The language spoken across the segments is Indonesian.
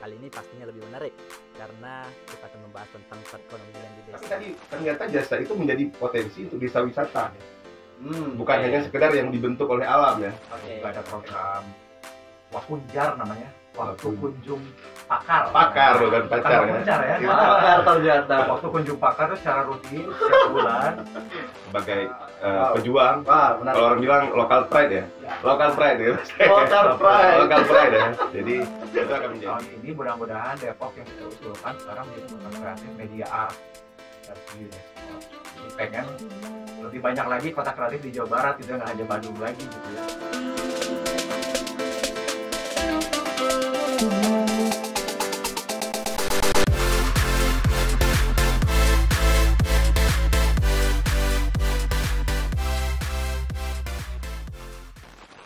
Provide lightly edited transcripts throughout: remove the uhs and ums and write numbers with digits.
kali ini pastinya lebih menarik karena kita akan membahas tentang perekonomian di desa. Tapi tadi ternyata jasa itu menjadi potensi untuk desa wisata. Bukan hanya sekedar yang dibentuk oleh alam ya. Juga ada program Wakunjar namanya, waktu kunjung pakar. Pakar bukan pacar ya. Wakunjar ya. Pakar ternyata. Waktu kunjung pakar itu secara rutin setiap bulan. Sebagai pejuang. Wah, menarik. Kalau orang bilang local pride ya. Local pride ya. Local pride. Local pride ya. Jadi itu akan menjadi. Tahun ini mudah-mudahan Depok yang kita usulkan sekarang menjadi kota kreatif media art dari UNESCO. Jadi pengen lebih banyak lagi kota kreatif di Jawa Barat, itu nggak hanya Bandung lagi gitu ya.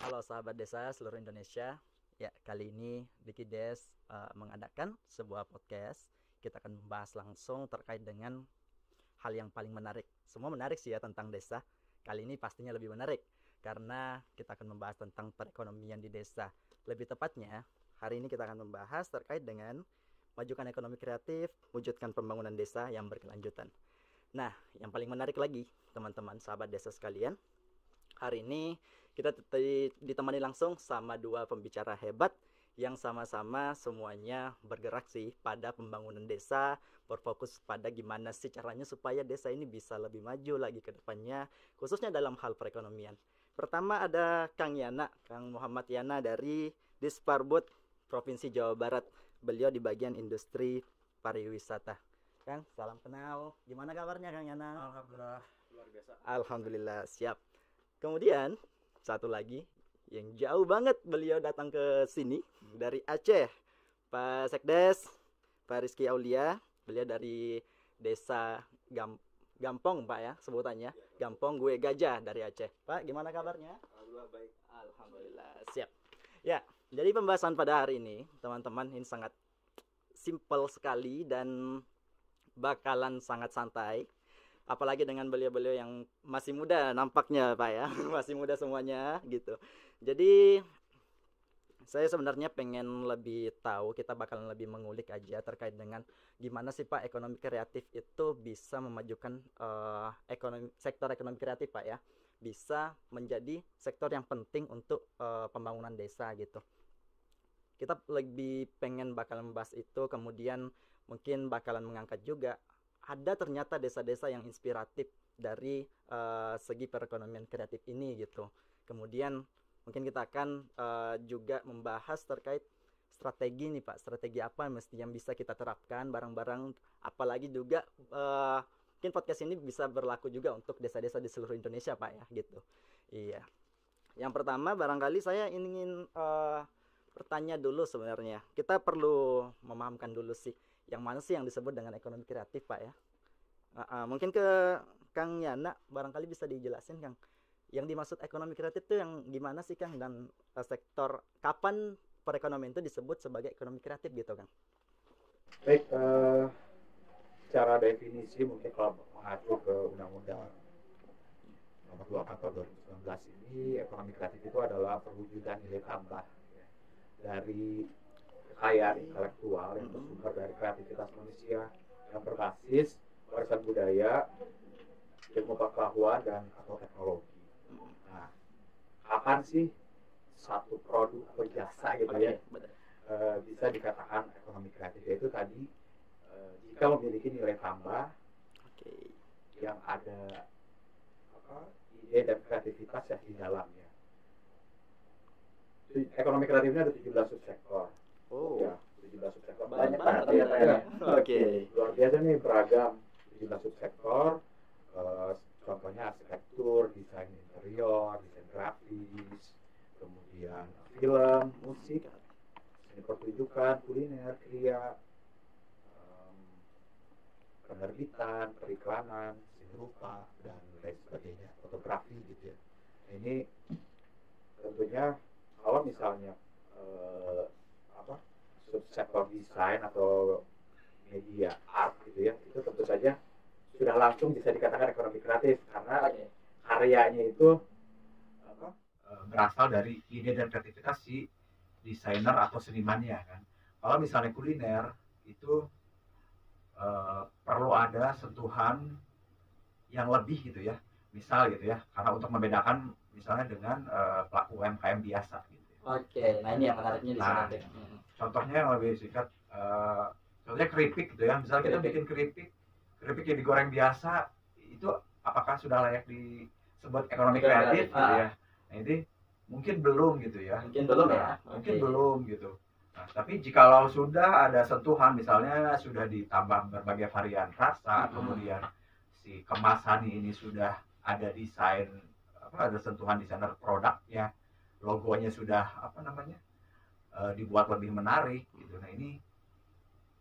Halo sahabat desa seluruh Indonesia. Ya, kali ini Dikides mengadakan sebuah podcast. Kita akan membahas langsung terkait dengan hal yang paling menarik. Semua menarik sih ya tentang desa. Kali ini pastinya lebih menarik karena kita akan membahas tentang perekonomian di desa. Lebih tepatnya, hari ini kita akan membahas terkait dengan majukan ekonomi kreatif, wujudkan pembangunan desa yang berkelanjutan. Nah, yang paling menarik lagi, teman-teman sahabat desa sekalian, hari ini kita ditemani langsung sama dua pembicara hebat yang sama-sama semuanya bergerak sih pada pembangunan desa, berfokus pada gimana sih caranya supaya desa ini bisa lebih maju lagi ke depannya, khususnya dalam hal perekonomian. Pertama ada Kang Yana, Kang Muhammad Yana dari Disparbud Provinsi Jawa Barat. Beliau di bagian industri pariwisata. Kang, salam kenal. Gimana kabarnya Kang Yana? Alhamdulillah luar biasa. Alhamdulillah, siap. Kemudian satu lagi yang jauh banget beliau datang ke sini dari Aceh, Pak Sekdes, Pak Rizky Aulia. Beliau dari desa Gampong Pak ya sebutannya, Gampong Gue Gajah dari Aceh. Pak, gimana kabarnya? Alhamdulillah baik. Alhamdulillah, siap. Ya, jadi pembahasan pada hari ini teman-teman ini sangat simple sekali dan bakalan sangat santai. Apalagi dengan beliau-beliau yang masih muda nampaknya Pak ya. Masih muda semuanya gitu. Jadi saya sebenarnya pengen lebih tahu, kita bakalan lebih mengulik aja terkait dengan gimana sih Pak ekonomi kreatif itu bisa memajukan sektor ekonomi kreatif Pak ya. Bisa menjadi sektor yang penting untuk pembangunan desa gitu. Kita lebih pengen bakalan membahas itu, kemudian mungkin bakalan mengangkat juga ada ternyata desa-desa yang inspiratif dari segi perekonomian kreatif ini gitu. Kemudian mungkin kita akan juga membahas terkait strategi nih Pak, strategi apa yang bisa kita terapkan bareng-bareng, apalagi juga mungkin podcast ini bisa berlaku juga untuk desa-desa di seluruh Indonesia Pak ya gitu. Iya. Yang pertama barangkali saya ingin bertanya dulu sebenarnya. Kita perlu memahamkan dulu sih yang mana sih yang disebut dengan ekonomi kreatif Pak ya. Mungkin ke Kang Yana barangkali bisa dijelasin Kang, yang dimaksud ekonomi kreatif itu yang gimana sih Kang, dan sektor kapan perekonomian itu disebut sebagai ekonomi kreatif gitu Kang. Baik, secara definisi mungkin kalau mengacu ke Undang-Undang Nomor 24 Tahun 2019 ini, ekonomi kreatif itu adalah perwujudan nilai tambah ya, dari kekayaan intelektual yang bersumber dari kreativitas manusia yang berbasis warisan budaya, ilmu pengetahuan dan atau teknologi. Nah, kapan sih satu produk atau jasa gitu ya bisa dikatakan ekonomi kreatif? Yaitu tadi jika memiliki nilai tambah yang ada ide dan kreativitas yang di dalamnya. Ekonomi kreatif ini ada 17 subsektor. Ya, 17 subsektor. Banyak banget ya. Oke. Luar biasa nih, beragam 17 subsektor. Contohnya arsitektur, desain interior, desain grafis, kemudian film, musik, seni pertunjukan, kuliner, kria, penerbitan, periklanan, seni rupa, dan lain sebagainya, fotografi gitu ya. Ini tentunya kalau misalnya subsektor desain atau media art gitu ya, itu tentu saja sudah langsung bisa dikatakan ekonomi kreatif karena karyanya itu berasal dari ide dan kreativitas si desainer atau senimannya kan. kalau misalnya kuliner itu perlu ada sentuhan yang lebih gitu ya, misal gitu ya, karena untuk membedakan misalnya dengan pelaku UMKM biasa gitu. Oke, nah ini yang menariknya di Nah, sini. contohnya yang lebih singkat, contohnya keripik gitu ya, misalnya kita bikin keripik yang digoreng biasa, itu apakah sudah layak disebut ekonomi kreatif gitu ya? Nah ini mungkin belum gitu ya. Mungkin belum ya. Mungkin belum gitu. Nah, tapi jikalau sudah ada sentuhan, misalnya sudah ditambah berbagai varian rasa, kemudian si kemasan ini sudah ada desain, ada sentuhan desainer produknya, logonya sudah dibuat lebih menarik gitu. Nah ini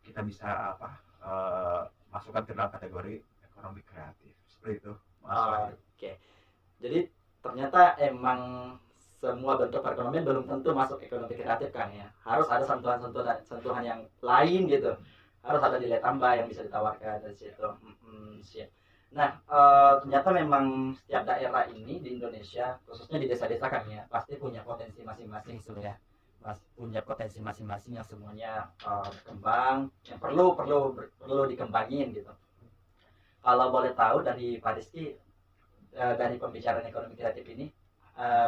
kita bisa masukkan ke dalam kategori ekonomi kreatif seperti itu. Oke. Jadi ternyata emang semua bentuk perekonomian belum tentu masuk ekonomi kreatif kan ya. Harus ada sentuhan yang lain gitu. Harus ada nilai tambah yang bisa ditawarkan dari situ. Siap. Nah, ternyata memang setiap daerah ini di Indonesia, khususnya di desa-desa kan ya, pasti punya potensi masing-masing sebenarnya. Punya potensi masing-masing yang semuanya berkembang, yang perlu dikembangin gitu. Kalau boleh tahu dari Pak Rizky, dari pembicaraan ekonomi kreatif ini,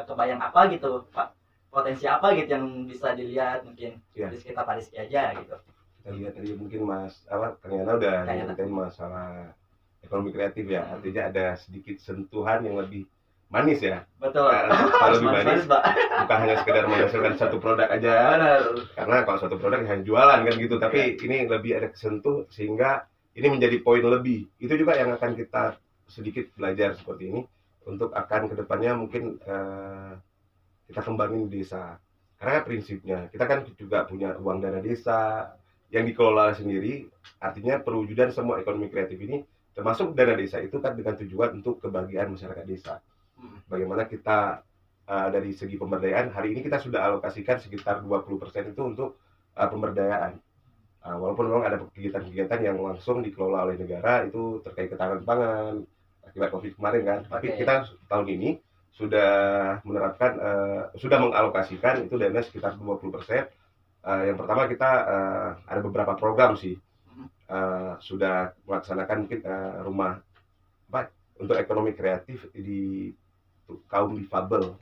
kebayang apa gitu Pak, potensi apa gitu yang bisa dilihat mungkin di sekitar Pak Rizky aja gitu. Kita lihat tadi mungkin ternyata udah nyebutin masalah ekonomi kreatif ya, artinya ada sedikit sentuhan yang lebih manis ya. Betul. Kalau lebih manis, bukan hanya sekedar menghasilkan satu produk aja. Benar. Karena kalau satu produk hanya jualan kan gitu, tapi ini lebih ada kesentuh sehingga ini menjadi poin lebih. Itu juga yang akan kita sedikit belajar seperti ini untuk akan kedepannya mungkin kita kembangin di desa. Karena prinsipnya kita kan juga punya uang dana desa yang dikelola sendiri, artinya perwujudan semua ekonomi kreatif ini termasuk dana desa itu kan dengan tujuan untuk kebahagiaan masyarakat desa. Bagaimana kita dari segi pemberdayaan, hari ini kita sudah alokasikan sekitar 20% itu untuk pemberdayaan. Walaupun memang ada kegiatan-kegiatan yang langsung dikelola oleh negara itu terkait ketahanan pangan akibat COVID kemarin kan. Tapi kita tahun ini sudah menerapkan, sudah mengalokasikan itu dana sekitar 20%. Yang pertama kita ada beberapa program sih. Sudah melaksanakan mungkin rumah untuk ekonomi kreatif di kaum difabel,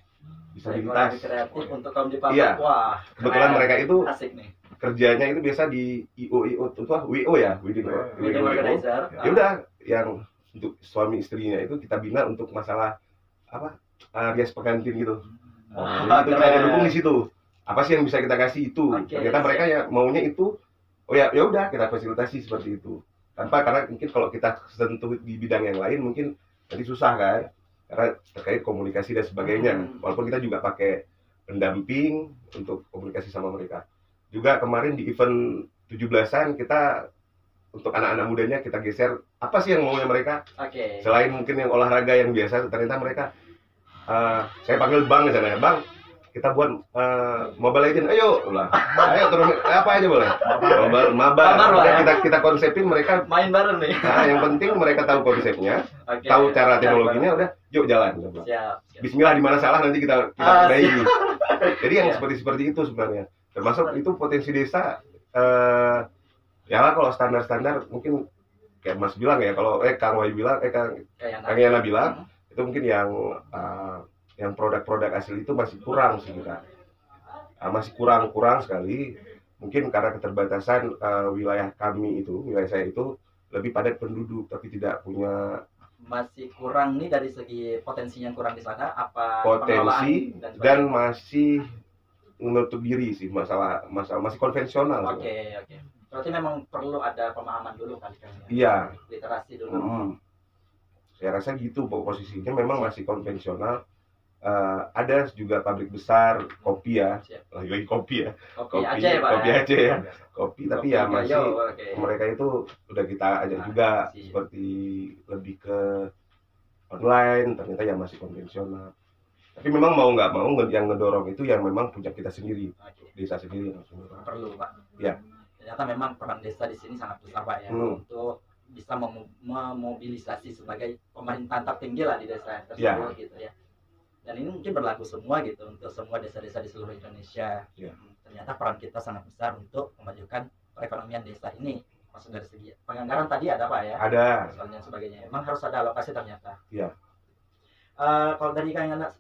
disabilitas. Ekonomi kreatif untuk kaum difabel. Iya. Wah, kebetulan mereka itu asik nih. Kerjanya itu biasa di WO ya, wedding organizer. Ya udah, yang untuk suami istrinya itu kita bina untuk masalah rias pengantin gitu. Jadi itu kita dukung di situ. Apa sih yang bisa kita kasih itu? Ternyata mereka ya maunya itu. Oh ya udah kita fasilitasi seperti itu. Karena mungkin kalau kita sentuh di bidang yang lain mungkin nanti susah kan, karena terkait komunikasi dan sebagainya. Walaupun kita juga pakai pendamping untuk komunikasi sama mereka. Juga kemarin di event 17-an kita untuk anak-anak mudanya kita geser apa sih yang maunya mereka. Selain mungkin yang olahraga yang biasa, ternyata mereka saya panggil Bang misalnya, Bang kita buat Mobile Legends, ayo terus apa aja boleh, mabar kita konsepin mereka main bareng nih. Nah, yang penting mereka tahu konsepnya, tahu cara teknologinya, udah yuk jalan. Siap. Bismillah, di mana salah nanti kita perbaiki. Jadi yang seperti itu sebenarnya, termasuk itu potensi desa. Ya lah kalau standar mungkin kayak Mas bilang ya, kalau Kang Wahyu bilang, Kang Yana bilang itu mungkin yang produk-produk asli itu masih kurang sih kita, masih kurang sekali, mungkin karena keterbatasan wilayah saya itu lebih padat penduduk tapi tidak punya, masih kurang nih dari segi potensinya kurang di sana, apa potensi dan masih menutup diri sih, masalah masih konvensional. Oke. Berarti memang perlu ada pemahaman dulu kan? Iya. Literasi dulu. Saya rasa gitu, posisinya memang masih konvensional. Ada juga pabrik besar kopi ya, lagi kopi ya, kopi Aceh ya, kopi tapi ya masih mereka itu udah kita ajak juga seperti lebih ke online, ternyata ya masih konvensional. Tapi memang mau nggak mau yang ngedorong itu yang memang punya kita sendiri, desa sendiri langsung. Perlu Pak. Ya. Ternyata memang peran desa di sini sangat besar Pak ya, untuk bisa memobilisasi sebagai pemerintahan tertinggi lah di desa tersebut gitu ya. Dan ini mungkin berlaku semua gitu untuk semua desa-desa di seluruh Indonesia. Ya. Ternyata peran kita sangat besar untuk memajukan perekonomian desa ini. Maksud dari segi penganggaran tadi ada Pak ya? Ada. Dan sebagainya. Memang harus ada alokasi ternyata. Iya. Kalau dari Kang Yana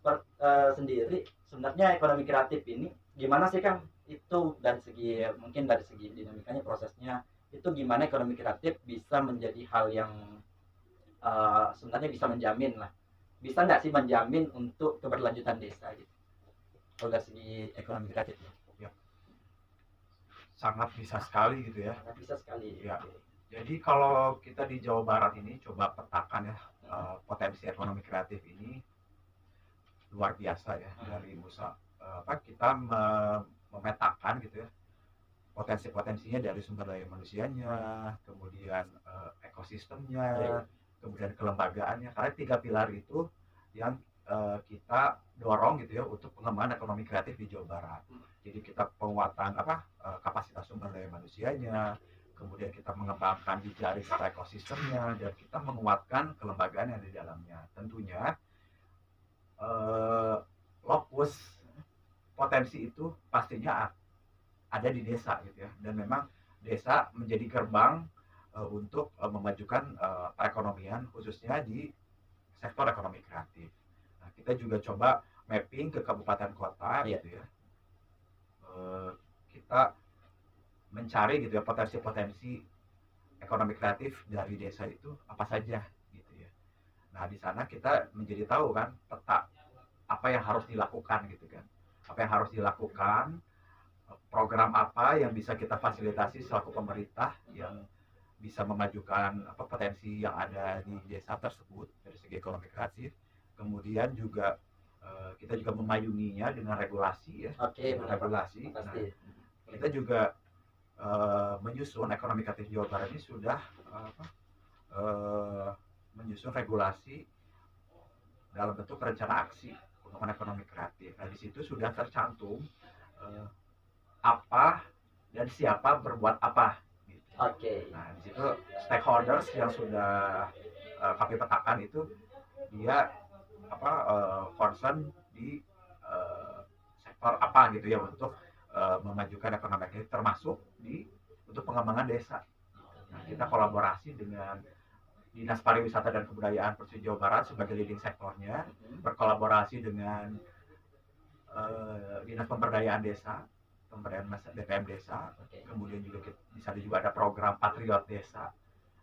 sendiri, sebenarnya ekonomi kreatif ini gimana sih Kang? Itu dari segi mungkin dari segi dinamikanya, prosesnya itu gimana ekonomi kreatif bisa menjadi hal yang sebenarnya bisa menjamin lah, bisa nggak sih menjamin untuk keberlanjutan desa gitu kalau dari segi ekonomi kreatif ya? Sangat bisa sekali gitu ya. Sangat bisa sekali Ya. Jadi kalau kita di Jawa Barat ini coba petakan ya, potensi ekonomi kreatif ini luar biasa ya. Dari kita memetakan gitu ya potensi-potensinya dari sumber daya manusianya, kemudian ekosistemnya, kemudian kelembagaannya. Karena 3 pilar itu yang kita dorong gitu ya untuk pengembangan ekonomi kreatif di Jawa Barat. Jadi kita penguatan kapasitas sumber daya manusianya, kemudian kita mengembangkan jejaring serta ekosistemnya, dan kita menguatkan kelembagaan yang di dalamnya. Tentunya lokus potensi itu pastinya ada di desa gitu ya, dan memang desa menjadi gerbang untuk memajukan perekonomian khususnya di sektor ekonomi kreatif. Nah, kita juga coba mapping ke kabupaten kota gitu ya. Kita mencari gitu ya potensi-potensi ekonomi kreatif dari desa itu apa saja gitu ya. Nah, di sana kita menjadi tahu kan peta apa yang harus dilakukan gitu kan. Apa yang harus dilakukan, program apa yang bisa kita fasilitasi selaku pemerintah yang bisa memajukan potensi yang ada di desa tersebut dari segi ekonomi kreatif. Kemudian juga kita juga memayunginya dengan regulasi ya. Regulasi. Nah, kita juga menyusun ekonomi kreatif Jawa Barat ini sudah menyusun regulasi dalam bentuk rencana aksi pengembangan ekonomi kreatif. Nah, di situ sudah tercantum apa dan siapa berbuat apa. Gitu. Nah, di situ stakeholders yang sudah kami petakan itu dia concern di sektor apa gitu ya untuk memajukan ekonomi kreatif, termasuk untuk pengembangan desa. Nah, kita kolaborasi dengan Dinas Pariwisata dan Kebudayaan Provinsi Jawa Barat sebagai leading sektornya, berkolaborasi dengan Dinas Pemberdayaan Desa, Pemberdayaan BPM Desa, kemudian juga di sana juga ada program Patriot Desa.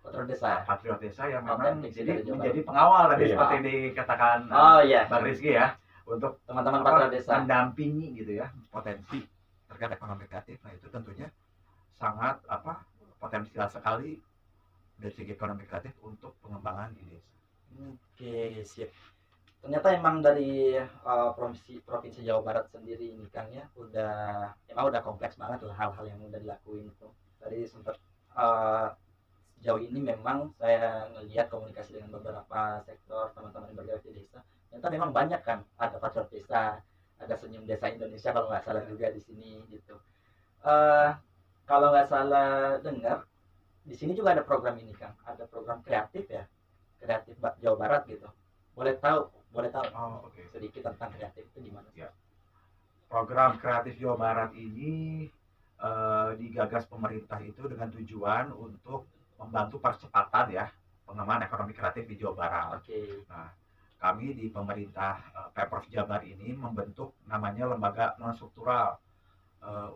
Patriot Desa yang memang menjadi pengawal tadi seperti dikatakan Bang Rizky ya, untuk teman-teman Patriot Desa mendampingi gitu ya potensi terkait ekonomi kreatif. Nah, itu tentunya sangat potensial sekali dari segi ekonomi kreatif untuk pengembangan di desa. Siap. Ternyata emang dari provinsi Jawa Barat sendiri ini Kang ya udah kompleks banget lah hal-hal yang udah dilakuin itu. Tadi sempat sejauh ini memang saya ngelihat komunikasi dengan beberapa sektor teman-teman yang bergerak di desa. Ternyata memang banyak kan, ada Patriot Desa, ada Senyum Desa Indonesia kalau nggak salah juga di sini gitu. Kalau nggak salah dengar di sini juga ada program ini Kang, ada program kreatif ya, kreatif Jawa Barat gitu. Boleh tahu sedikit tentang kreatif itu gimana? Ya. Program kreatif Jawa Barat ini digagas pemerintah itu dengan tujuan untuk membantu percepatan ya pengembangan ekonomi kreatif di Jawa Barat. Nah, kami di pemerintah Pemprov Jabar ini membentuk namanya lembaga non struktural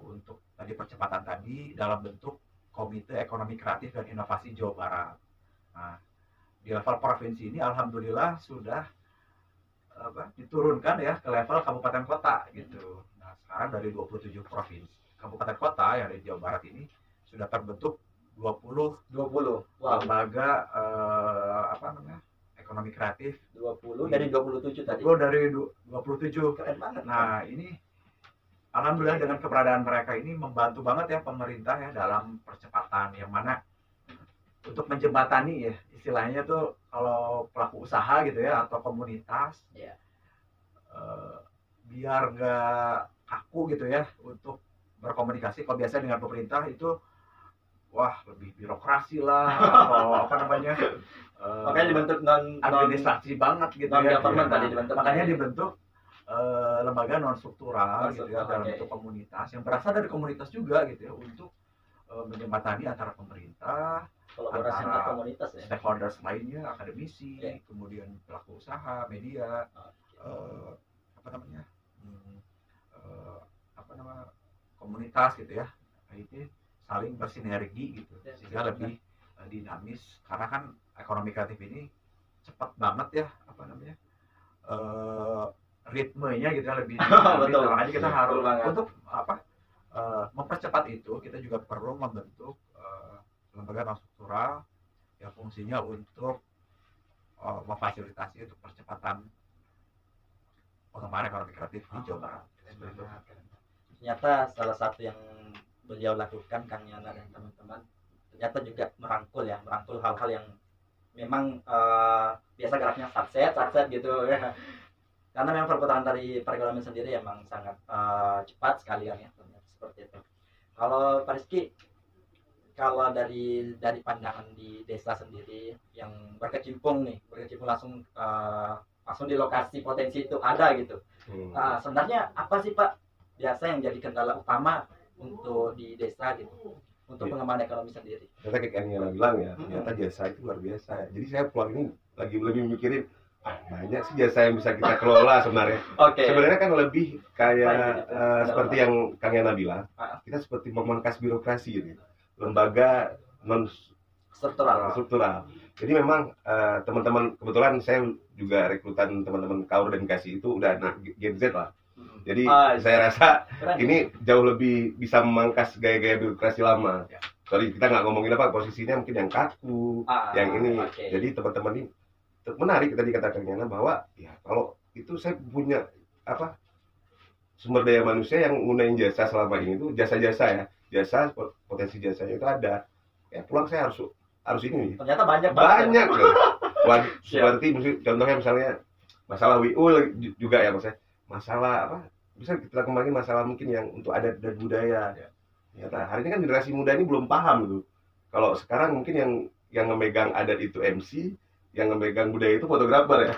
untuk tadi percepatan tadi dalam bentuk Komite Ekonomi Kreatif dan Inovasi Jawa Barat. Nah, di level provinsi ini alhamdulillah sudah diturunkan ya ke level kabupaten kota gitu. Nah, sekarang dari 27 provinsi kabupaten kota yang ada di Jawa Barat ini sudah terbentuk 20 lembaga ekonomi kreatif. 20 dari 27 tadi. Dari 27. Keren banget. Nah, ini alhamdulillah dengan keberadaan mereka ini membantu banget ya pemerintah ya dalam percepatan yang mana untuk menjembatani ya istilahnya tuh kalau pelaku usaha gitu ya atau komunitas biar nggak kaku gitu ya untuk berkomunikasi. Kalau biasa dengan pemerintah itu lebih birokrasi lah atau makanya dibentuk administrasi banget gitu ya. Tadi dibentuk. Makanya dibentuk lembaga non struktural gitu ya, dalam Oke. bentuk komunitas yang berasal dari komunitas juga gitu ya, untuk menjembatani antara pemerintah, Kolaborasi antara antar komunitas ya. stakeholders lainnya, akademisi, Oke. kemudian pelaku usaha, media, Oke. apa namanya, apa nama, komunitas gitu ya, itu saling bersinergi gitu, Ya, sehingga lebih dinamis, karena kan ekonomi kreatif ini cepat banget ya, apa namanya, ritmenya gitu ya, lebih dinamis. Betul. Makanya kita Betul harus banget. untuk apa, mempercepat itu, kita juga perlu membentuk lembaga non struktural yang fungsinya untuk memfasilitasi untuk percepatan pengembangan ekonomi kreatif di Jawa Barat. Ternyata salah satu yang beliau lakukan, Kang Yana dan teman-teman, ternyata juga merangkul hal-hal yang memang biasa geraknya satset gitu ya. Karena memang perputaran dari perekonomian sendiri emang sangat cepat sekali kan ya, ternyata seperti itu. Kalau Pak Rizky, kalau dari pandangan di desa sendiri yang berkecimpung langsung langsung di lokasi potensi itu ada gitu. Sebenarnya apa sih Pak biasa yang jadi kendala utama untuk di desa gitu, untuk pengembangan ekonomi sendiri? Ternyata kayak yang Yana bilang ya, ternyata jasa itu luar biasa. Jadi saya pulang ini lagi lebih mikirin banyak sih jasa yang bisa kita kelola sebenarnya. Oke. Sebenarnya kan lebih kayak Benar, seperti yang Kang Yana bilang, kita seperti memangkas birokrasi gitu. Lembaga non struktural. Jadi memang teman-teman, kebetulan saya juga rekrutan teman-teman Kaur dan Kasih itu udah anak Gen Z lah. Jadi saya rasa Keren. ini jauh lebih bisa memangkas gaya-gaya birokrasi lama. Sorry, kita nggak ngomongin apa, posisinya mungkin yang kaku, yang ini. Oke. Jadi teman-teman ini menarik tadi kata Kang Yana bahwa ya kalau itu saya punya apa sumber daya manusia yang gunain jasa selama ini itu jasa-jasa ya, jasa potensi jasanya itu ada. Ya pulang saya harus ini. Ternyata banyak Loh. Seperti contohnya misalnya masalah WU juga ya maksudnya. Masalah apa? Bisa kita kembangin masalah mungkin yang untuk adat dan budaya. Ternyata hari ini kan generasi muda ini belum paham gitu. Kalau sekarang mungkin yang memegang adat itu MC, yang memegang budaya itu fotografer ya.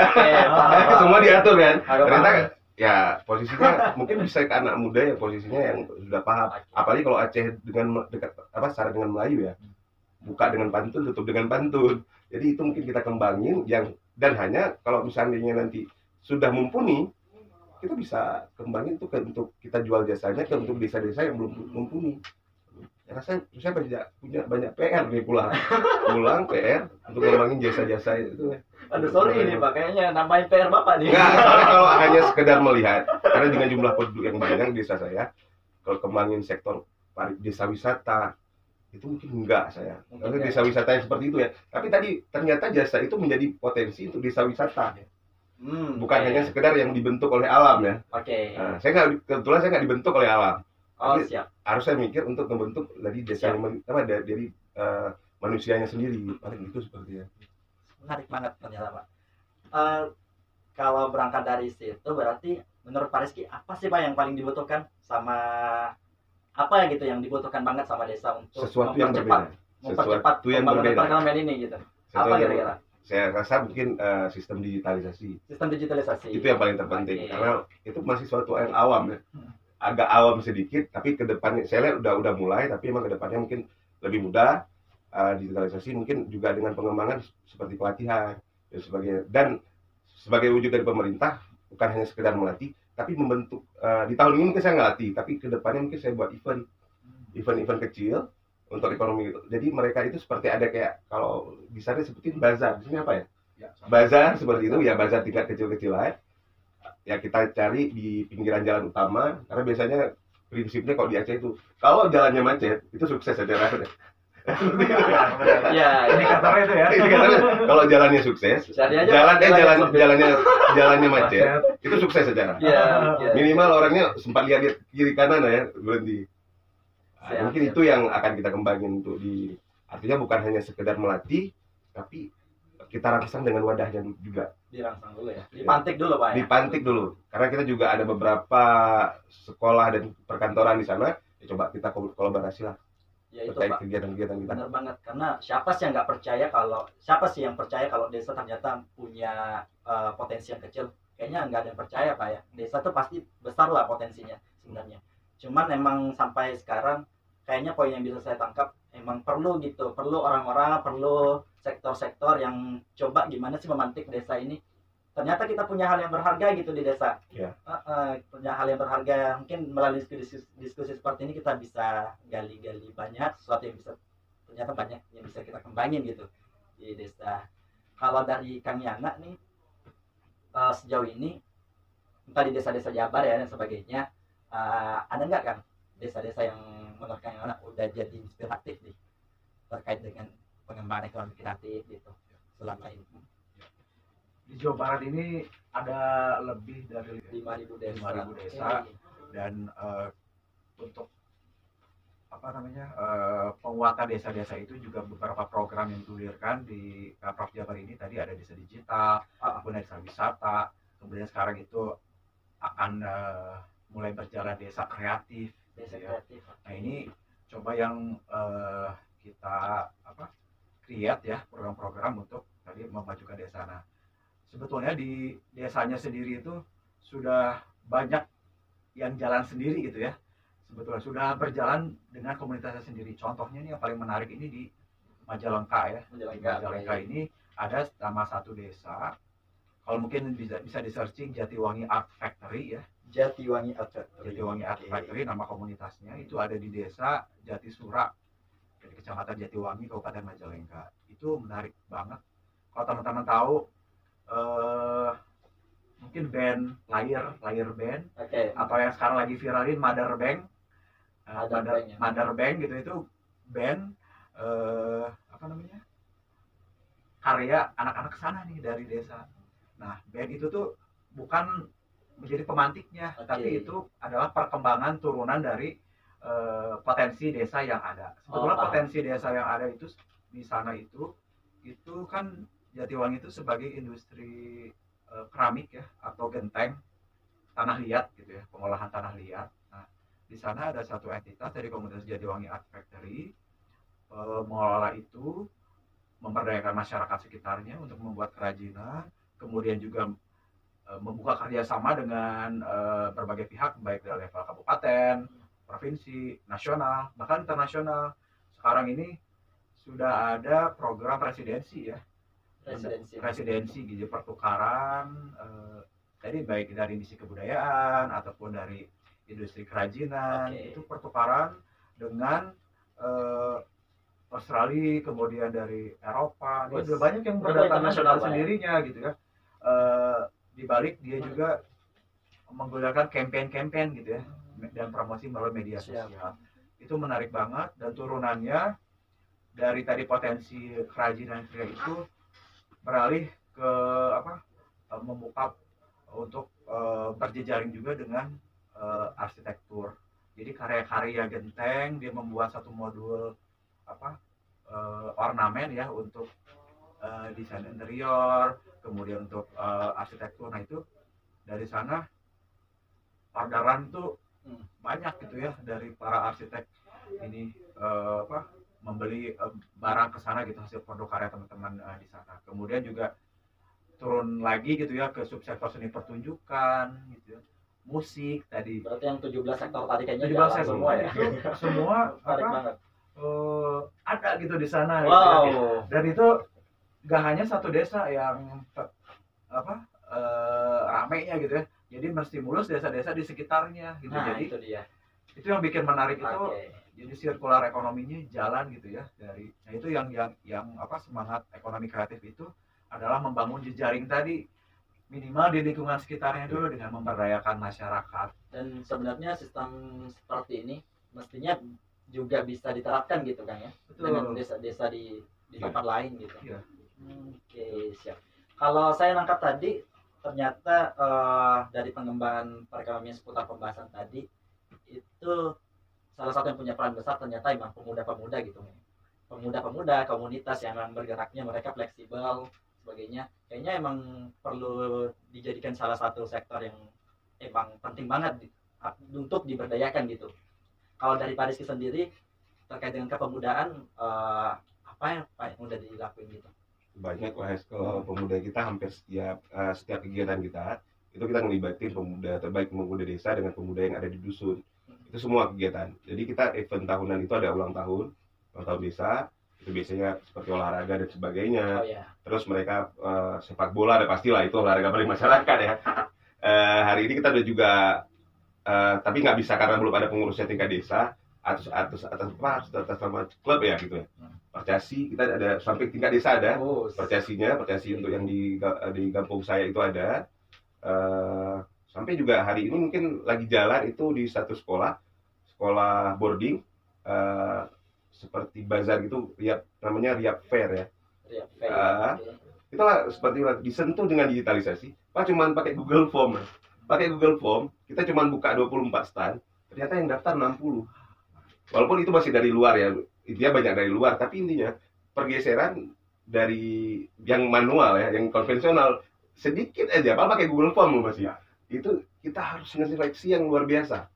Oke, paham. Semua diatur kan. Agak Ternyata paham. ya posisinya mungkin bisa ke anak muda ya, posisinya yang sudah paham. Apalagi kalau Aceh dengan dekat apa secara dengan Melayu ya. Buka dengan pantun, tutup dengan pantun. Jadi itu mungkin kita kembangin dan hanya kalau misalnya nanti sudah mumpuni, kita bisa kembangin itu untuk kita jual jasanya ke untuk desa-desa yang belum mumpuni. Ya, saya punya banyak PR nih pulang PR untuk ngembangin jasa-jasa itu. Aduh, sorry ini Pak, kayaknya nambahin PR Bapak nih. Enggak, soalnya kalau hanya sekedar melihat, karena dengan jumlah penduduk yang banyak di desa saya, kalau kembangin sektor desa wisata itu mungkin enggak saya. Karena desa wisata yang seperti itu ya. Tapi tadi ternyata jasa itu menjadi potensi untuk desa wisata. Bukan hanya sekedar yang dibentuk oleh alam ya. Oke. Nah, kebetulan saya nggak dibentuk oleh alam. Oh, Tapi siap. harus saya mikir untuk membentuk dari desa dari manusianya sendiri. Paling itu seperti ya. Menarik banget ternyata Pak. Kalau berangkat dari situ berarti menurut Pak Rizky apa sih Pak yang paling dibutuhkan sama apa ya gitu yang dibutuhkan banget sama desa untuk Sesuatu yang berbeda. mempercepat Sesuatu yang pembangunan berbeda. perekonomian ini gitu. Apa kira-kira? Saya rasa mungkin sistem digitalisasi. Sistem digitalisasi. Itu yang paling terpenting. Oke. Karena itu masih suatu yang awam ya. Agak awam sedikit, tapi ke depannya saya lihat udah mulai, tapi emang ke depannya mungkin lebih mudah. Digitalisasi mungkin juga dengan pengembangan seperti pelatihan dan sebagai wujud dari pemerintah bukan hanya sekedar melatih, tapi membentuk di tahun ini mungkin saya nggak latih, tapi ke depannya mungkin saya buat event kecil untuk ekonomi gitu. Jadi mereka itu seperti ada kayak kalau di sana sebutin bazar, di sini apa ya? Bazar seperti itu ya, bazar tingkat kecil-kecil lah. Ya kita cari di pinggiran jalan utama, karena biasanya prinsipnya kalau di Aceh itu kalau jalannya macet itu sukses aja rasanya. Ya, ini Indikatornya itu ya. Kalau jalannya sukses, jalannya macet, itu sukses saja. Ya. Minimal orangnya sempat lihat kiri kanan ya, berhenti. Mungkin itu yang akan kita kembangin untuk artinya bukan hanya sekedar melatih, tapi kita rangsang dengan wadahnya juga. Dirangsang dulu ya. Dipantik dulu Pak ya. Dipantik dulu. Karena kita juga ada beberapa sekolah dan perkantoran di sana, ya coba kita kolaborasi lah. Ya itu terkait Pak. kegiatan-kegiatan kita. Benar banget, karena siapa sih yang percaya kalau desa ternyata punya potensi yang kecil kayaknya nggak ada yang percaya Pak ya. Desa tuh pasti besar lah potensinya sebenarnya. Cuman emang sampai sekarang kayaknya poin yang bisa saya tangkap emang perlu gitu, perlu orang-orang, perlu sektor-sektor yang coba gimana sih memantik desa ini. Ternyata kita punya hal yang berharga gitu di desa. Ya. Punya hal yang berharga. Mungkin melalui diskusi seperti ini kita bisa gali-gali banyak sesuatu yang bisa ternyata banyak yang bisa kita kembangin gitu di desa. Kalau dari Kang Yana nih sejauh ini entah di desa-desa Jabar ya dan sebagainya, ada nggak Kang desa-desa yang menurut Kang Yana udah jadi inspiratif nih terkait dengan pengembangan ekonomi kreatif gitu selama ini? Di Jawa Barat ini ada lebih dari 5.000 desa. 5.000 desa dan untuk penguatan desa-desa itu juga beberapa program yang digulirkan di Pemprov Jabar ini. Tadi ada desa digital, kemudian desa wisata, kemudian sekarang itu akan mulai berjalan desa kreatif. Desa Ya. kreatif. Nah ini coba yang kita create ya program-program untuk tadi memajukan desa. Nah sebetulnya di desanya sendiri itu sudah banyak yang jalan sendiri gitu ya. Sebetulnya sudah berjalan dengan komunitasnya sendiri. Contohnya ini yang paling menarik ini di Majalengka ya. Di Majalengka ini ada nama satu desa. Kalau mungkin bisa di searching Jatiwangi Art Factory ya. Jatiwangi Art Factory. Jatiwangi Art Factory nama komunitasnya itu ada di desa Jatisura di Kecamatan Jatiwangi Kabupaten Majalengka. Itu menarik banget. Kalau teman-teman tahu mungkin band Layer Band atau yang sekarang lagi viralin Mother Bank. Mother Bank gitu itu band karya anak-anak sana nih dari desa. Nah band itu tuh bukan menjadi pemantiknya, tapi itu adalah perkembangan turunan dari potensi desa yang ada. Sebetulnya potensi desa yang ada itu di sana itu kan Jatiwangi itu sebagai industri keramik ya atau genteng tanah liat gitu ya, pengolahan tanah liat. Nah di sana ada satu entitas dari komunitas Jatiwangi Art Factory mengelola itu, memberdayakan masyarakat sekitarnya untuk membuat kerajinan, kemudian juga membuka kerjasama dengan berbagai pihak baik dari level kabupaten, provinsi, nasional, bahkan internasional. Sekarang ini sudah ada program residensi ya, residensi gitu, pertukaran jadi baik dari industri kebudayaan ataupun dari industri kerajinan. Itu pertukaran dengan Australia, kemudian dari Eropa. Dia sudah banyak yang berdatangan dengan sendirinya gitu ya. Di balik dia juga menggunakan campaign gitu ya dan promosi melalui media sosial. Itu menarik banget dan turunannya dari tadi potensi kerajinan itu beralih ke membuka untuk berjejaring juga dengan arsitektur. Jadi karya-karya genteng dia membuat satu modul ornamen ya untuk desain interior, kemudian untuk arsitektur. Nah itu dari sana orderan tuh banyak gitu ya dari para arsitek ini membeli barang ke sana gitu, hasil produk karya teman-teman di sana. Kemudian juga turun lagi gitu ya ke subsektor seni pertunjukan gitu ya. Musik tadi. Berarti yang 17 sektor tadi kayaknya 17 sektor semua ya. Semua ada gitu di sana. Wow. Gitu ya. Dan itu gak hanya satu desa yang ramenya gitu ya. Jadi menstimulus desa-desa di sekitarnya gitu. Nah, jadi itu dia. Itu yang bikin menarik itu. Jadi sirkular ekonominya jalan gitu ya dari. Nah itu yang semangat ekonomi kreatif itu adalah membangun jejaring tadi minimal di lingkungan sekitarnya dulu dengan memberdayakan masyarakat. Dan sebenarnya sistem seperti ini mestinya juga bisa diterapkan gitu kan ya. Betul. Dengan desa-desa di tempat lain gitu. Iya. Oke, siap. Kalau saya nangkap tadi ternyata dari pengembangan perekonomian seputar pembahasan tadi itu salah satu yang punya peran besar ternyata emang pemuda-pemuda gitu. Pemuda-pemuda, komunitas yang bergeraknya mereka fleksibel sebagainya. Kayaknya emang perlu dijadikan salah satu sektor yang emang penting banget untuk diberdayakan gitu. Kalau dari Pak Rizky sendiri terkait dengan kepemudaan apa yang udah dilakuin gitu? Banyak lah kalau pemuda kita hampir setiap kegiatan kita itu kita ngelibatin pemuda terbaik pemuda desa dengan pemuda yang ada di dusun. Itu semua kegiatan. Jadi kita event tahunan itu ada ulang tahun desa, itu biasanya seperti olahraga dan sebagainya. Terus mereka sepak bola, ada pastilah itu olahraga paling masyarakat ya. Hari ini kita ada juga tapi nggak bisa karena belum ada pengurusnya tingkat desa, atas sama klub ya gitu ya. Percasi kita ada sampai tingkat desa ada. Percasi untuk yang di kampung saya itu ada. Sampai juga hari ini mungkin lagi jalan itu di satu sekolah boarding, seperti bazar gitu, namanya Riap Fair ya. Itulah seperti disentuh dengan digitalisasi. Pak cuman pakai Google Form, kita cuman buka 24 stand, ternyata yang daftar 60. Walaupun itu masih dari luar ya, intinya banyak dari luar, tapi intinya pergeseran dari yang manual ya, yang konvensional sedikit aja, Pak pakai Google Form loh masih. Itu kita harus seleksi yang luar biasa.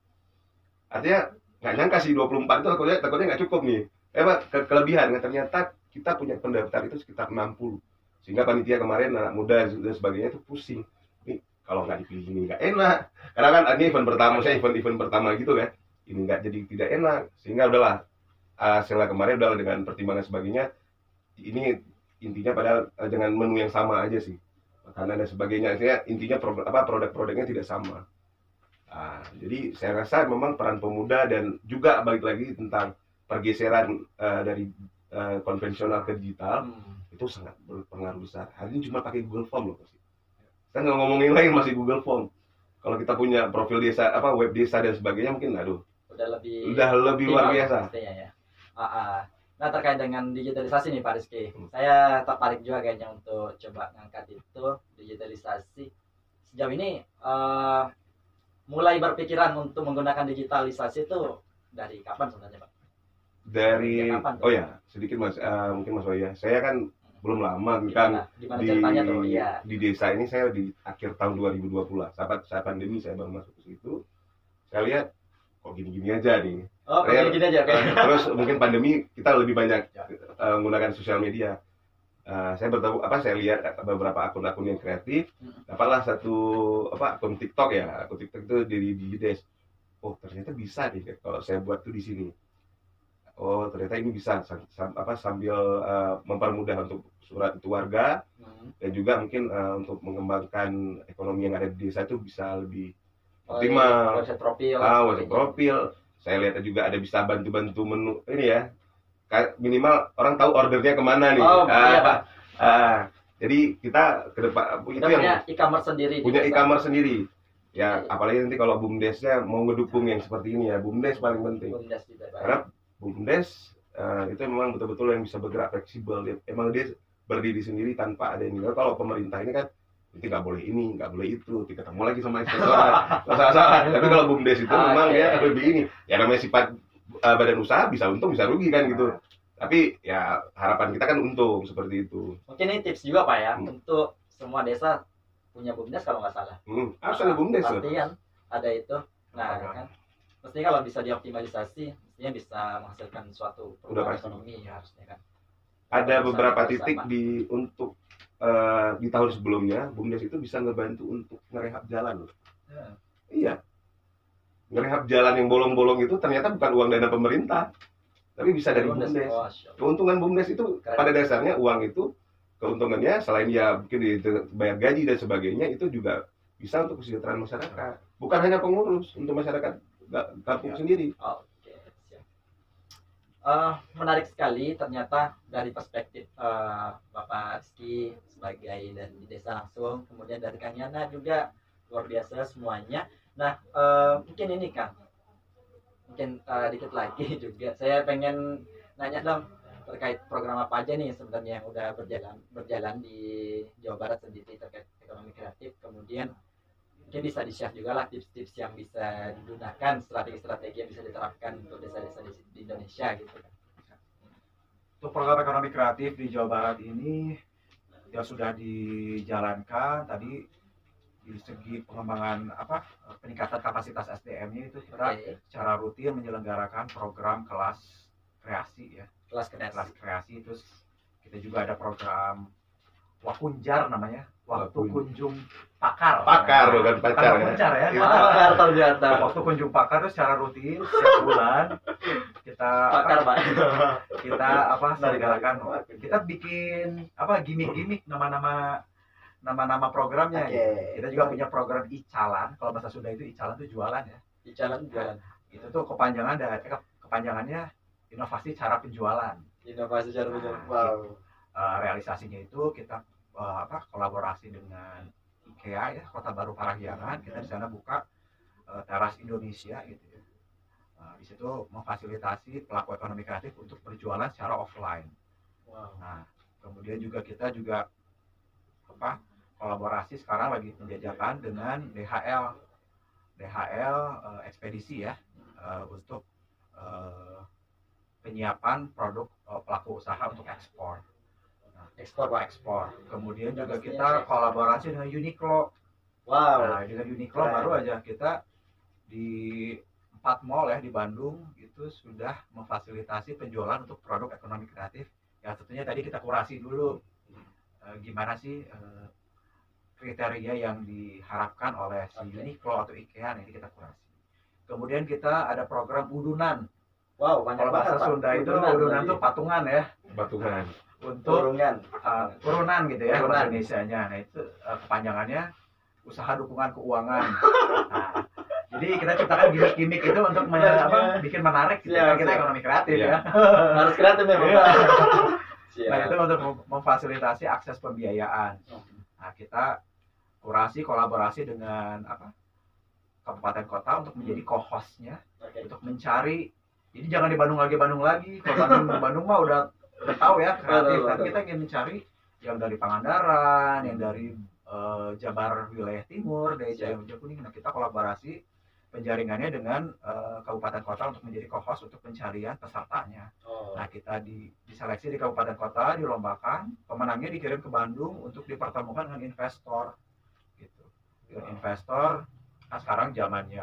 Artinya nggak nyangka sih 24 itu takutnya nggak cukup nih. Kelebihan, ternyata kita punya pendaftar itu sekitar 60. Sehingga panitia kemarin anak muda dan sebagainya itu pusing. Nih kalau nggak dipilih ini nggak enak. Karena kan ini event pertama, saya event pertama gitu kan. Ini nggak jadi tidak enak. Sehingga udahlah, setelah kemarin udahlah dengan pertimbangan sebagainya. Ini intinya padahal dengan menu yang sama aja sih. Makanan dan sebagainya, intinya produk-produknya tidak sama. Jadi saya rasa memang peran pemuda dan juga balik lagi tentang pergeseran dari konvensional ke digital itu sangat berpengaruh besar. Hari ini cuma pakai Google Form loh pasti. Kita nggak ngomongin lain masih Google Form. Kalau kita punya profil desa, web desa dan sebagainya mungkin udah lebih luar biasa. Ya. Nah terkait dengan digitalisasi nih Pak Rizky, saya tertarik juga kayaknya untuk coba ngangkat itu digitalisasi. Sejauh ini mulai berpikiran untuk menggunakan digitalisasi itu dari kapan sebenarnya Pak? Sedikit Mas, mungkin Mas Waya. Saya kan belum lama kan di desa ini, saya di akhir tahun 2020 saat pandemi saya baru masuk ke situ. Saya lihat kok gini-gini aja nih. Gini aja. Terus mungkin pandemi kita lebih banyak menggunakan sosial media. Saya lihat beberapa akun-akun yang kreatif. Dapatlah satu akun TikTok ya. Akun TikTok itu dari Digides. Oh ternyata bisa nih kalau saya buat tuh di sini. Oh ternyata ini bisa sambil mempermudah untuk surat itu warga dan juga mungkin untuk mengembangkan ekonomi yang ada di desa itu bisa lebih optimal. Website profil. Saya lihat juga ada bisa bantu menu ini ya. Minimal orang tahu ordernya kemana nih. Pak. Jadi kita ke depan kita punya e-commerce sendiri. Punya e-commerce sendiri. Ya, apalagi nanti kalau BUMDes-nya mau ngedukung yang seperti ini ya, BUMDes paling penting. Karena BUMDes itu memang betul-betul yang bisa bergerak fleksibel. Emang dia berdiri sendiri tanpa ada yang kalau pemerintah ini kan nanti nggak boleh ini, nggak boleh itu, ketemu lagi sama inspektorat, salah. Tapi kalau BUMDes itu memang dia lebih ini, ya namanya sifat badan usaha bisa untung bisa rugi kan gitu. Tapi ya harapan kita kan untung seperti itu. Mungkin ini tips juga Pak ya untuk semua desa punya BUMDes kalau nggak salah. Harus ada BUMDes. Pastian ada itu. Nah kan, mestinya kalau bisa dioptimalisasi, mestinya bisa menghasilkan suatu perubahan ekonomi ya harusnya kan. Ada beberapa titik untuk di tahun sebelumnya BUMDes itu bisa ngebantu untuk ngerehab jalan loh. Iya. Ngerehab jalan yang bolong-bolong itu ternyata bukan uang dana pemerintah, tapi bisa dari BUMDes. Keuntungan BUMDes itu pada dasarnya uang itu keuntungannya selain ya mungkin bayar gaji dan sebagainya itu juga bisa untuk kesejahteraan masyarakat. Bukan hanya pengurus, untuk masyarakat kampung sendiri. Oke, siap. Menarik sekali ternyata dari perspektif Bapak Rizky sebagai dari desa langsung, kemudian dari Kang Yana juga luar biasa semuanya. Nah, mungkin ini Kang, mungkin dikit lagi juga saya pengen nanya dong terkait program apa aja nih sebenarnya yang udah berjalan di Jawa Barat sendiri terkait ekonomi kreatif, kemudian mungkin bisa di-share juga lah tips-tips yang bisa digunakan, strategi-strategi yang bisa diterapkan untuk desa-desa di Indonesia gitu kan. Untuk program ekonomi kreatif di Jawa Barat ini yang sudah dijalankan tadi di segi pengembangan peningkatan kapasitas SDM-nya itu kita secara rutin menyelenggarakan program kelas kreasi ya. Kelas kreasi, terus kita juga ada program Wakunjar namanya, waktu kunjung pakar. Pakar bukan pacar ya. Wakunjar ya. Pakar ternyata. Waktu kunjung pakar itu secara rutin setiap bulan kita Pakar, Pak. kita selenggarakan. Kita bikin gimmick-gimmick nama-nama programnya. Oke. Gitu. Kita juga punya program Icalan. Kalau bahasa Sunda itu Icalan itu jualan ya. Jalan jalan. Itu tuh kepanjangannya inovasi cara penjualan. Inovasi cara berjalan. Wow. Realisasinya itu kita kolaborasi dengan IKEA ya, Kota Baru Parahyangan. Kita di sana buka teras Indonesia gitu ya. Di situ memfasilitasi pelaku ekonomi kreatif untuk berjualan secara offline. Wow. Nah, kemudian kita juga kolaborasi sekarang lagi menjajakan dengan DHL ekspedisi ya, untuk penyiapan produk pelaku usaha untuk ekspor. Nah, ekspor. Kemudian juga kita kolaborasi dengan Uniqlo. Wow. Nah, dengan Uniqlo baru aja kita di 4 mall ya di Bandung itu sudah memfasilitasi penjualan untuk produk ekonomi kreatif. Ya tentunya tadi kita kurasi dulu gimana sih kriteria yang diharapkan oleh si Uniqlo atau IKEA, ini kita kurasi. Kemudian kita ada program udunan. Wow, banyak Kalau bahasa banget, Pak. Sunda itu udunan itu patungan ya. Patungan. Untuk urunan gitu ya bahasa Indonesianya. Nah itu kepanjangannya usaha dukungan keuangan. Nah, jadi kita ciptakan gimmick itu untuk bikin menarik gitu. Siap, Kita siap. ekonomi kreatif Iya. ya. Harus kreatif memang, Iya. Pak. Nah itu untuk memfasilitasi akses pembiayaan. Nah kita kolaborasi dengan kabupaten kota untuk menjadi co-hostnya, Oke. untuk mencari. Jadi jangan di Bandung lagi. Kalau Bandung mah udah tahu ya kreatif. Betul, Tapi betul. kita ingin mencari yang dari Pangandaran, yang dari Jabar wilayah timur, dari Jaya Kuning. Nah kita kolaborasi penjaringannya dengan kabupaten kota untuk menjadi co-host untuk pencarian pesertanya. Oh. Nah kita diseleksi di kabupaten kota, dilombakan, pemenangnya dikirim ke Bandung untuk dipertemukan dengan investor. Gitu. Dengan investor, nah sekarang zamannya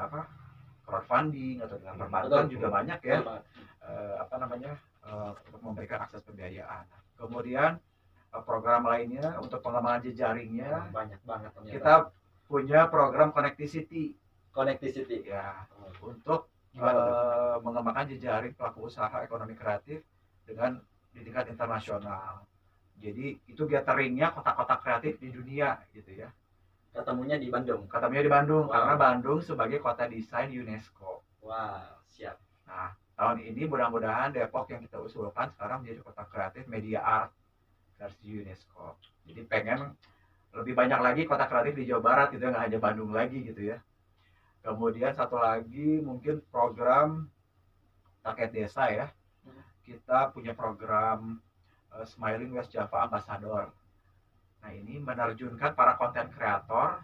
crowdfunding atau dengan perbankan juga banyak ya, untuk memberikan akses pembiayaan. Kemudian program lainnya untuk pengembangan jejaringnya, Banyak banget ternyata. kita punya program connectivity ya. untuk mengembangkan jejaring pelaku usaha ekonomi kreatif dengan di tingkat internasional. Jadi itu gatheringnya kota-kota kreatif di dunia gitu ya. Ketemunya di Bandung. Katanya di Bandung, Wow. karena Bandung sebagai kota desain UNESCO. Wow, siap. Nah, tahun ini mudah-mudahan Depok yang kita usulkan sekarang menjadi kota kreatif media art versi UNESCO. Jadi pengen lebih banyak lagi kota kreatif di Jawa Barat gitu, nggak hanya Bandung lagi gitu ya. Kemudian satu lagi mungkin program Rakyat Desa ya. Kita punya program Smiling West Java Ambassador. Nah ini menerjunkan para konten kreator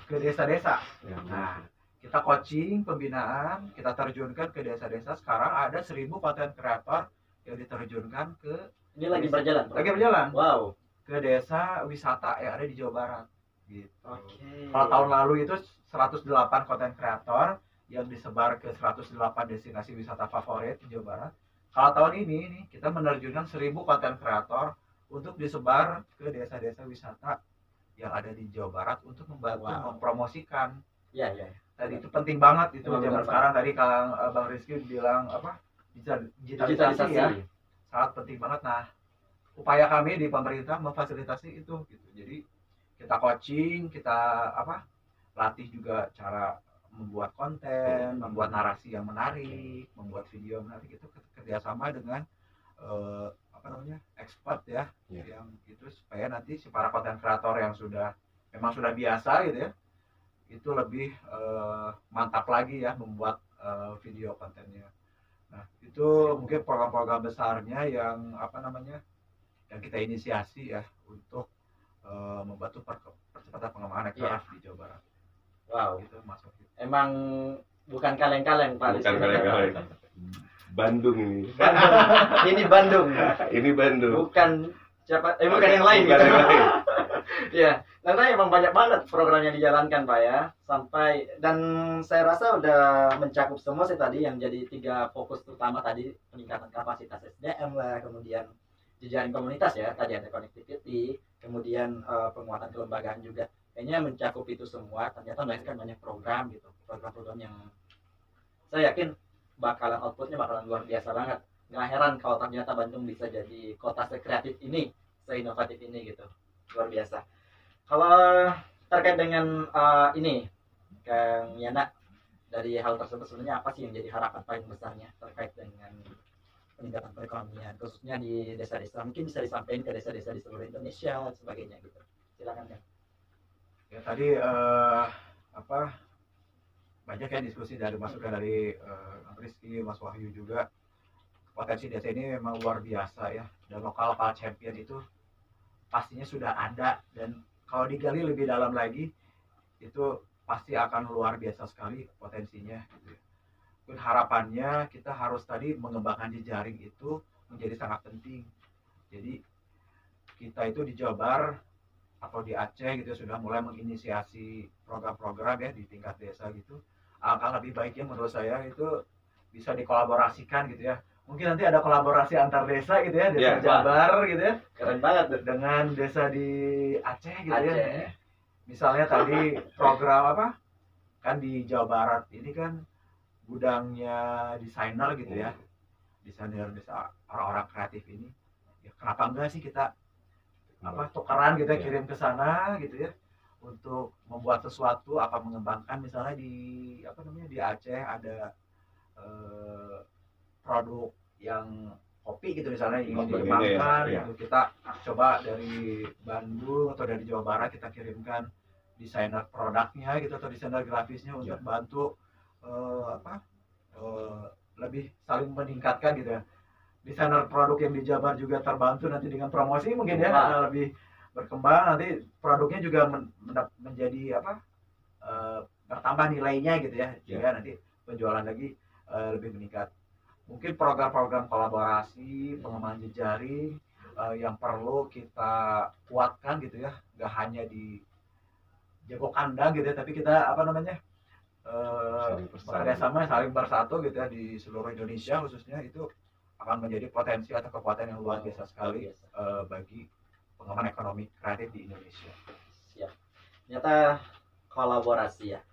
ke desa-desa. Nah kita coaching, pembinaan, kita terjunkan ke desa-desa. Sekarang ada 1000 konten kreator yang diterjunkan ke Ini lagi berjalan. lagi berjalan Wow. ke desa wisata yang ada di Jawa Barat. Gitu. Oke. Kalau tahun lalu itu 108 konten kreator yang disebar ke 108 destinasi wisata favorit di Jawa Barat. Kalau tahun ini kita menerjunkan 1000 konten kreator untuk disebar ke desa-desa wisata yang ada di Jawa Barat untuk membantu mempromosikan. Iya. Tadi itu penting banget itu Benar, zaman Pak. sekarang. Tadi Bang Rizky bilang digitalisasi ya, sangat penting banget. Nah upaya kami di pemerintah memfasilitasi itu gitu. Jadi kita coaching, kita latih juga cara membuat konten, membuat narasi yang menarik, membuat video yang menarik. Itu kerjasama dengan expert ya, yang itu supaya nanti si para konten kreator yang memang sudah biasa gitu ya, itu lebih mantap lagi ya membuat video kontennya. Nah itu mungkin program-program besarnya yang yang kita inisiasi ya untuk membantu percepatan pengembangan ekonomi di Jawa Barat. Wow. Itu masuk. Emang bukan kaleng-kaleng, Pak. Bukan kaleng-kaleng. Bandung ini. Ini Bandung. Ini Bandung. Bukan bukan yang lain. Bukan yang lain. Ya, karena emang banyak banget program yang dijalankan, Pak ya. Sampai, dan saya rasa udah mencakup semua sih tadi yang jadi 3 fokus utama tadi, peningkatan kapasitas SDM lah, kemudian jejaring komunitas ya, tadi ada connectivity, kemudian penguatan kelembagaan juga. Kayaknya mencakup itu semua, ternyata melahirkan banyak program gitu, program-program yang saya yakin outputnya bakalan luar biasa banget. Nggak heran kalau ternyata Bandung bisa jadi kota sekreatif ini, seinovatif ini gitu, luar biasa. Kalau terkait dengan ini, Kang Yana, dari hal tersebut sebenarnya apa sih yang jadi harapan paling besarnya terkait dengan peningkatan perekonomian, khususnya di desa-desa? Mungkin bisa disampaikan ke desa-desa di seluruh Indonesia dan sebagainya gitu. Silakan Kang. Ya tadi banyak ya diskusi dari masukan dari Rizky, Mas Wahyu juga. Potensi desa ini memang luar biasa ya, dan lokal champion itu pastinya sudah ada, dan kalau digali lebih dalam lagi itu pasti akan luar biasa sekali potensinya gitu. Dan harapannya kita harus tadi mengembangkan jejaring itu menjadi sangat penting. Jadi kita itu di Jabar atau di Aceh gitu sudah mulai menginisiasi program-program ya di tingkat desa gitu. Alangkah lebih baiknya menurut saya itu bisa dikolaborasikan gitu ya. Mungkin nanti ada kolaborasi antar desa gitu ya, desa Jabar gitu ya. Keren banget dengan desa di Aceh gitu Aceh. ya. Misalnya tadi program apa? Kan di Jawa Barat ini kan gudangnya desainer gitu ya. Desainer desa, orang-orang kreatif ini. Ya kenapa enggak sih kita tukeran gitu ya, kirim ke sana gitu ya, untuk membuat sesuatu, mengembangkan misalnya di di Aceh ada produk yang kopi gitu misalnya ingin dikembangkan gitu, kita coba dari Bandung atau dari Jawa Barat kita kirimkan desainer produknya gitu atau desainer grafisnya untuk bantu lebih saling meningkatkan gitu ya. Desainer produk yang di Jabar juga terbantu nanti dengan promosi mungkin ya, lebih berkembang, nanti produknya juga menjadi bertambah nilainya gitu ya, sehingga nanti penjualan lagi lebih meningkat. Mungkin program-program kolaborasi, pengembangan jejaring yang perlu kita kuatkan gitu ya, nggak hanya di jago kandang gitu ya, tapi kita bekerjasama, saling bersatu gitu ya di seluruh Indonesia khususnya, itu akan menjadi potensi atau kekuatan yang luar biasa sekali bagi pengembangan ekonomi kreatif di Indonesia. Siap. Ternyata kolaborasi ya,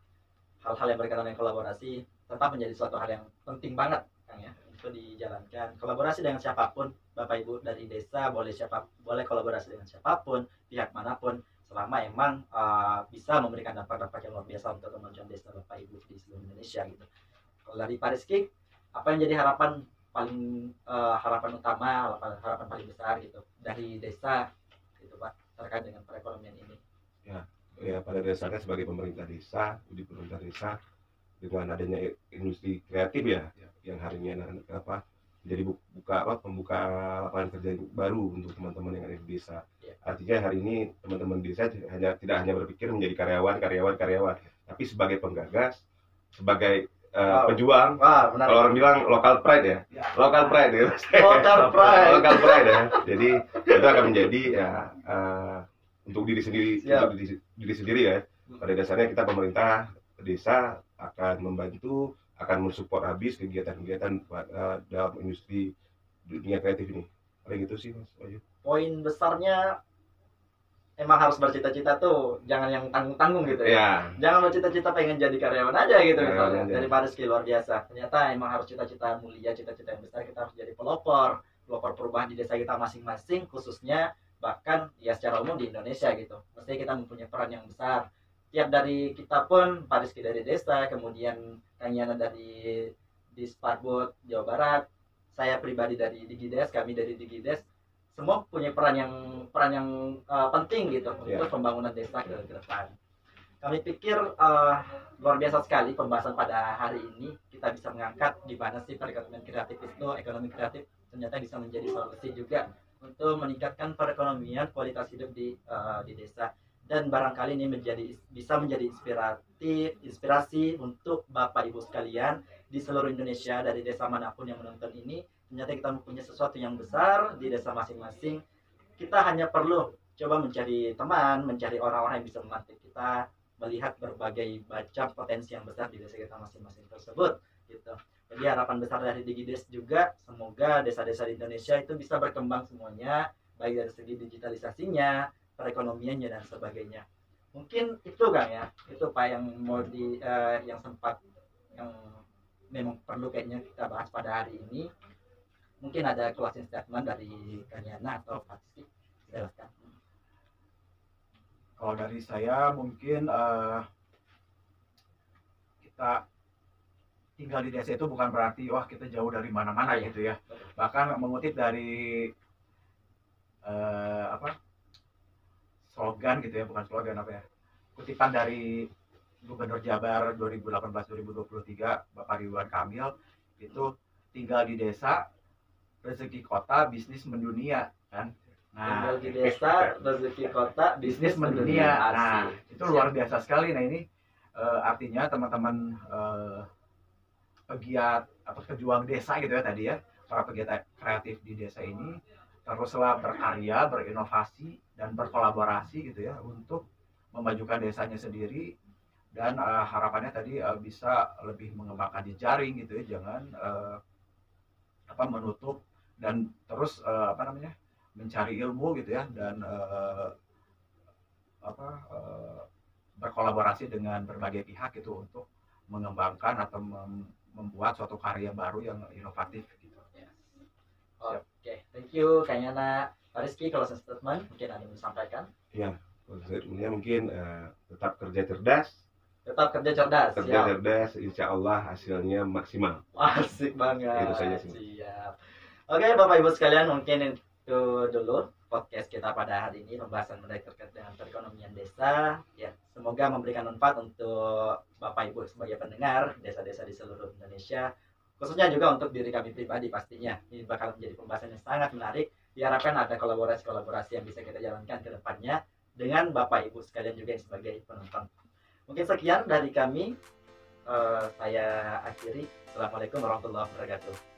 hal-hal yang berkaitan dengan kolaborasi tetap menjadi suatu hal yang penting banget Kang ya, untuk dijalankan. Kolaborasi dengan siapapun, Bapak Ibu dari desa boleh kolaborasi dengan siapapun, pihak manapun, selama emang bisa memberikan dampak-dampak yang luar biasa untuk kemajuan desa Bapak Ibu di seluruh Indonesia gitu. Kalau dari Pak Rizky, apa yang jadi harapan utama, harapan paling besar gitu dari desa gitu Pak, terkait dengan perekonomian ini? Ya pada dasarnya sebagai pemerintah desa dengan adanya industri kreatif yang harinya jadi pembuka lapangan kerja baru untuk teman-teman yang ada di desa. Artinya hari ini teman-teman desa tidak hanya berpikir menjadi karyawan, tapi sebagai penggagas, sebagai pejuang. Kalau orang bilang local pride ya. Local pride ya. Local pride ya. Jadi itu akan menjadi untuk diri sendiri ya. Pada dasarnya kita pemerintah desa akan membantu, akan mensupport habis kegiatan-kegiatan dalam industri dunia kreatif ini. Paling itu sih Mas Wahyu. Poin besarnya emang harus bercita-cita tuh, jangan yang tanggung-tanggung gitu ya. Jangan bercita-cita pengen jadi karyawan aja gitu misalnya. Dari Pak Rizky luar biasa. Ternyata emang harus cita-cita mulia, cita-cita yang besar. Kita harus jadi pelopor perubahan di desa kita masing-masing, khususnya bahkan ya secara umum di Indonesia gitu. Mestinya kita mempunyai peran yang besar. Tiap dari kita pun, Pak Rizky dari desa, kemudian Kang Yana dari Disparbud Jawa Barat, saya pribadi dari Digides, kami dari Digides, semua punya peran yang penting gitu untuk pembangunan desa ke depan. Kami pikir luar biasa sekali pembahasan pada hari ini. Kita bisa mengangkat di mana sih perekonomian kreatif itu, ekonomi kreatif ternyata bisa menjadi solusi juga untuk meningkatkan perekonomian, kualitas hidup di desa. Dan barangkali ini bisa menjadi inspirasi untuk Bapak Ibu sekalian di seluruh Indonesia, dari desa manapun yang menonton ini. Ternyata kita mempunyai sesuatu yang besar di desa masing-masing. Kita hanya perlu coba mencari teman, mencari orang-orang yang bisa membantu kita melihat berbagai macam potensi yang besar di desa kita masing-masing tersebut gitu. Jadi harapan besar dari Digides juga, semoga desa-desa di Indonesia itu bisa berkembang semuanya, baik dari segi digitalisasinya, perekonomiannya dan sebagainya. Mungkin itu Kang ya, itu Pak yang mau yang sempat yang memang perlu kayaknya kita bahas pada hari ini. Mungkin ada closing statement dari Kang Yana atau Pak Rizky, silakan. Kalau dari saya mungkin kita tinggal di desa itu bukan berarti wah kita jauh dari mana-mana gitu ya. Bahkan mengutip dari slogan gitu ya, bukan slogan apa ya, kutipan dari Gubernur Jabar 2018-2023 Bapak Ridwan Kamil itu, tinggal di desa rezeki kota bisnis mendunia kan. Nah, tinggal di desa rezeki kota bisnis mendunia. Nah, itu luar biasa sekali. Nah, ini artinya teman-teman pegiat atau pejuang desa gitu ya tadi ya, para pegiat kreatif di desa ini teruslah berkarya, berinovasi dan berkolaborasi gitu ya untuk memajukan desanya sendiri, dan harapannya tadi bisa lebih mengembangkan jejaring gitu ya, jangan menutup dan terus mencari ilmu gitu ya, dan berkolaborasi dengan berbagai pihak gitu untuk mengembangkan atau membuat suatu karya baru yang inovatif gitu. Oke, thank you Kang Yana. Pak Rizky, kalau statement mungkin ada yang disampaikan? Ya, statementnya mungkin tetap kerja cerdas. Tetap kerja cerdas. Kerja cerdas, insya Allah hasilnya maksimal. Asik banget. Itu saja sih. Siap. Oke, Bapak Ibu sekalian, mungkin itu dulu podcast kita pada hari ini, pembahasan menarik terkait dengan perekonomian desa. Ya, semoga memberikan manfaat untuk Bapak Ibu sebagai pendengar desa-desa di seluruh Indonesia. Khususnya juga untuk diri kami pribadi pastinya. Ini bakal menjadi pembahasan yang sangat menarik. Diharapkan ada kolaborasi-kolaborasi yang bisa kita jalankan ke depannya dengan Bapak Ibu sekalian juga sebagai penonton. Mungkin sekian dari kami. Saya akhiri. Assalamualaikum warahmatullahi wabarakatuh.